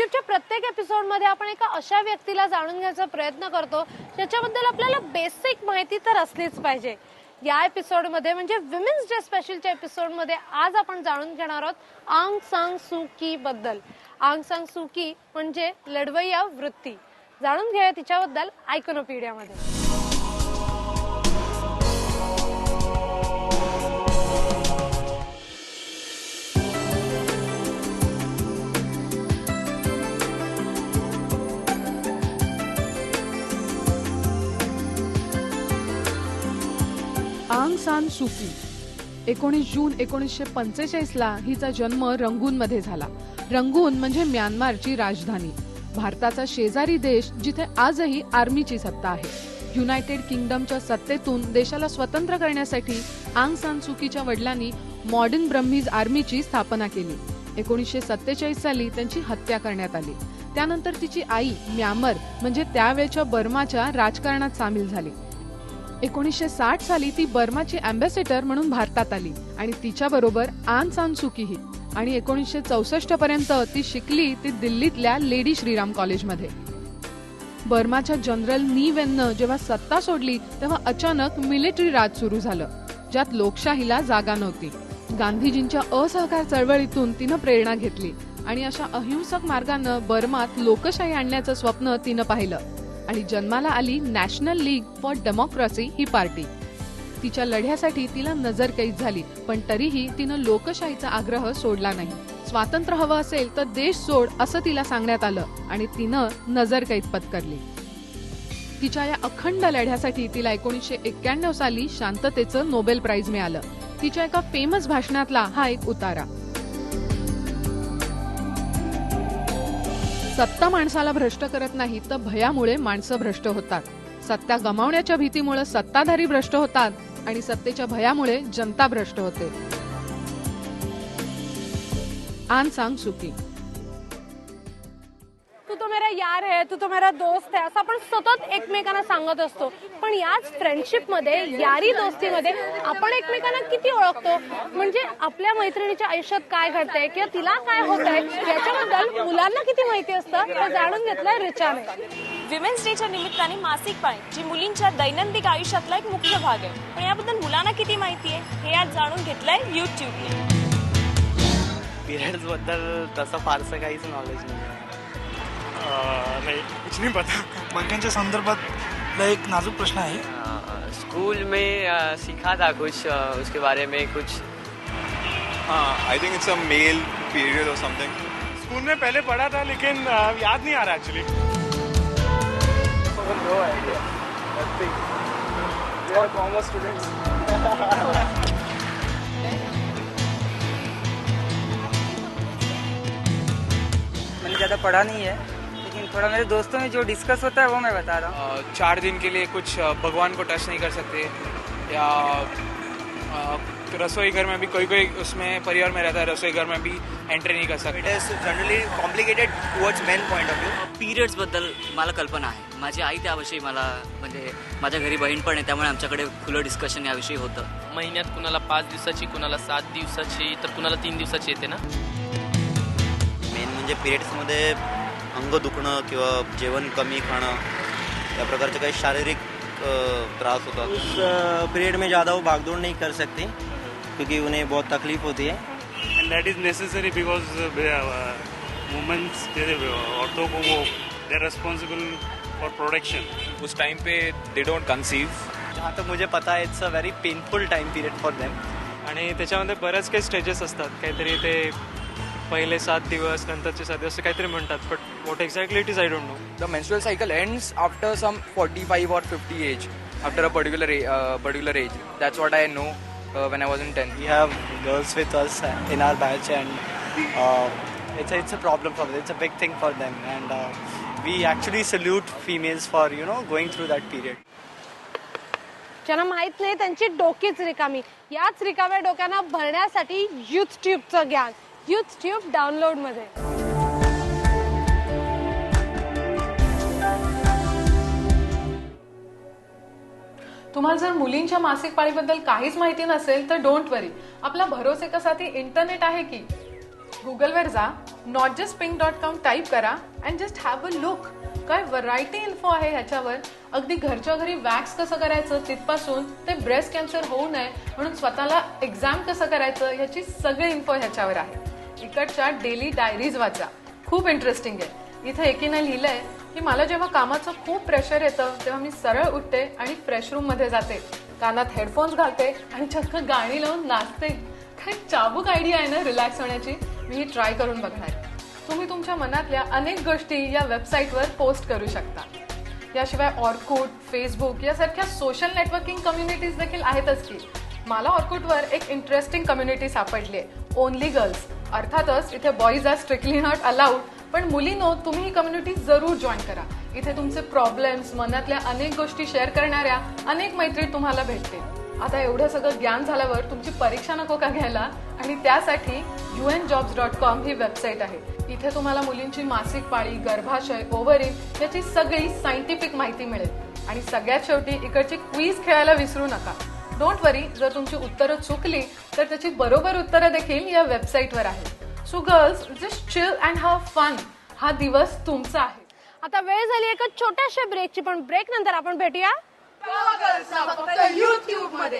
पिरियडच्या प्रत्येक एपिसोडमध्ये आपण एका अशा व्यक्तीला जाणून घ्यायचा प्रयत्न करतो ज्याच्याबद्दल आपल्याला बेसिक माहिती तर असलीच पाहिजे. या एपिसोडमध्ये म्हणजे विमेन्स डे स्पेशलच्या एपिसोडमध्ये आज आपण जाणून घेणार आहोत आंग सान सू की बद्दल. आंग सान सू की म्हणजे लढवय्या वृत्ती. जाणून घेऊया तिच्याबद्दल आयकॉनोपीडियामध्ये. आंग सान सू की 19 जून 1945 ला हिचा जन्म रंगूनमध्ये झाला. रंगून म्हणजे म्यानमारची राजधानी, भारताचा शेजारी देश जिथे आजही आर्मीची सत्ता आहे. युनायटेड किंगडमच्या सत्तेतून देशाला स्वतंत्र करण्यासाठी आंग सान सू कीच्या वडिलांनी मॉडर्न ब्रह्मीज आर्मीची स्थापना केली. 1947 साली त्यांची हत्या करण्यात आली. त्यानंतर तिची आई म्यानमार म्हणजे त्यावेळच्या बर्माच्या राजकारणात सामील झाली. 1960 साली ती बर्माची अँबॅसेडर म्हणून भारतात आली आणि तिच्याबरोबर आंग सान सू की ही. आणि 1964 पर्यंत ती शिकली ती दिल्लीतल्या लेडी श्रीराम कॉलेजमध्ये. बर्माच्या जनरल नी वेननं जेव्हा सत्ता सोडली तेव्हा अचानक मिलिटरी राज सुरू झालं, ज्यात लोकशाहीला जागा नव्हती. गांधीजींच्या असहकार चळवळीतून तिनं प्रेरणा घेतली आणि अशा अहिंसक मार्गानं बर्मात लोकशाही आणण्याचं स्वप्न तिनं पाहिलं आणि जन्माला आली national league for democracy he party. तिच्या लढ्यासाठी तिला नजरकैद झाली, पण तरीही तिनं लोकशाहीचा आग्रह सोडला नाही. स्वातंत्र्य हवं असेल तर देश सोड असं तिला सांगण्यात आलं आणि तिनं नजरकैद पत्करली. तिच्या या अखंड लढ्यासाठी तिला 1991 साली शांततेचं नोबेल प्राइज मिळालं. तिच्या एका फेमस भाषणातला हा एक उतारा. सत्ता माणसाला भ्रष्ट करत नाही तर भयामुळे माणसं भ्रष्ट होतात. सत्ता गमावण्याच्या भीतीमुळे सत्ताधारी भ्रष्ट होतात आणि सत्तेच्या भयामुळे जनता भ्रष्ट होते. आंग सान सू की. तू तो मेरा यार है, तू तो मेरा दोस्त है असं आपण सतत एकमेकांना सांगत असतो, पण याच फ्रेंडशिप मध्ये, यारी दोस्तीमध्ये आपण एकमेकांना किती ओळखतो, म्हणजे आपल्या मैत्रिणीच्या आयुष्यात काय घडतंय किंवा तिला काय होतंय याच्याबद्दल मुलांना किती माहिती असतं हे जाणून घेतलंय रिचाने. विमेन्स डेच्या निमित्ताने मासिक पाळी जी मुलींच्या दैनंदिन आयुष्यातला एक मुख्य भाग आहे, पण याबद्दल मुलांना किती माहिती आहे हे आज जाणून घेतलंय युट्यूबने. पिरियड्स बद्दल तसं फारसं काहीच नॉलेज नाही. नहीं कुछ नहीं पता. महिलांच्या संदर्भात एक नाजुक प्रश्न आहे. स्कूल में सीखा था कुछ उसके बारे में कुछ. I think it's a male period और समथिंग. स्कूल में पहले पढ़ा था लेकिन याद नहीं आ रहा एक्चुअली. Commerce students. मैंने ज़्यादा पढ़ा नहीं है, लेकिन थोड़ा मेरे दोस्तों में जो डिस्कस होता है वो मैं बता रहा हूँ. 4 दिन के लिए कुछ भगवान को टच नहीं कर सकते, या रसोई घर में भी कोई उसमें परिवार में रहता है, रसोई घर में भी एंट्री नहीं कर सकते. It is generally complicated towards main point of view. Periods बद्दल मला कल्पना आहे. माझी आई त्याविषयी मला म्हणजे माझ्या घरी बहीण पण आहे, त्यामुळे आमच्याकडे खुलं डिस्कशन याविषयी होतं. महिन्यात कुणाला 5 दिवसाची, कुणाला 7 दिवसाची, तर कुणाला 3 दिवसाची येते ना. मेन म्हणजे पिरियड्समध्ये अंग दुखणं किंवा जेवण कमी खाणं या प्रकारचे काही शारीरिक त्रास होतात. उस पीरियड में ज़्यादा वो भागदौड़ नहीं कर सकते क्योंकि उन्हें बहुत तकलीफ होती है. And that is necessary because womens औरतों को वो they are responsible for protection. उस टाइम पे दे डोंट कन्सीव. जहाँ तक मुझे पता है it's a very painful time period for them. आणि त्याच्यामध्ये बऱ्याच काही स्टेजेस असतात. काहीतरी ते पहिले 7 दिवस, नंतरचे 7 दिवस काहीतरी म्हणतात, but what exactly it is I don't know. The menstrual cycle ends after some 45 or 50 age, after a particular age. That's what I know when I was in 10th. We have girls with us in our batch and it's a problem for them. It's a big thing for them and we actually salute females for going through that period. ज्यांना माहित नाही त्यांची डोकीच रिकामी. याच रिकाम्या डोक्यांना भरण्यासाठी youth ट्यूबचं ज्ञान youth tube download मध्ये. तुम्हाला जर मुलींच्या मासिक पाळीबद्दल काहीच माहिती नसेल तर डोंट वरी, आपला भरोसेचा साथी इंटरनेट आहे की. गुगलवर जा, notjustpink.com टाईप करा and just have a look. काय व्हरायटी इन्फो आहे ह्याच्यावर. अगदी घरच्या घरी वॅक्स कसं करायचं तिथपासून ते ब्रेस्ट कॅन्सर होऊ नये म्हणून स्वतःला एक्झाम कसं करायचं ह्याची सगळी इन्फो ह्याच्यावर आहे. इकडच्या डेली डायरीज वाचा, खूप इंटरेस्टिंग आहे. इथे एकीने लिहिलंय की मला जेव्हा कामाचं खूप प्रेशर येतं तेव्हा मी सरळ उठते आणि फ्रेश रूम मध्ये जाते, कानात हेडफोन्स घालते आणि चक्क गाणी लावून नाचते. काय चाबूक आयडिया आहे ना रिलॅक्स होण्याची. मी ही ट्राय करून बघणार. तुम्ही तुमच्या मनातल्या अनेक गोष्टी या वेबसाईटवर पोस्ट करू शकता. याशिवाय ऑर्कुट, फेसबुक यासारख्या सोशल नेटवर्किंग कम्युनिटीज देखील आहेतच की. मला ऑर्कुटवर एक इंटरेस्टिंग कम्युनिटी सापडली आहे, ओनली गर्ल्स. अर्थातच इथे boys are strictly not allowed, पण मुलींनो तुम्ही ही कम्युनिटी जरूर जॉईन करा. इथे तुमचे प्रॉब्लेम्स, मनातल्या अनेक गोष्टी शेअर करणाऱ्या अनेक मैत्री तुम्हाला भेटतील. आता एवढं सगळं ज्ञान झाल्यावर तुमची परीक्षा नको का घ्यायला, आणि त्यासाठी unjobs.com ही वेबसाईट आहे. इथे तुम्हाला मुलींची मासिक पाळी, गर्भाशय, ओव्हरी याची सगळी सायंटिफिक माहिती मिळेल. आणि सगळ्यात शेवटी इकडची क्विज खेळायला विसरू नका. डोंट वरी, जर तुमची उत्तरं चुकली तर त्याची बरोबर उत्तरं देखील या वेबसाईटवर आहेत. So girls, just chill and have fun. हा दिवस तुमचा आहे. आता वेळ झाली एका छोट्याशा ब्रेकची, पण ब्रेक नंतर आपण भेटूया फक्त YouTube मध्ये.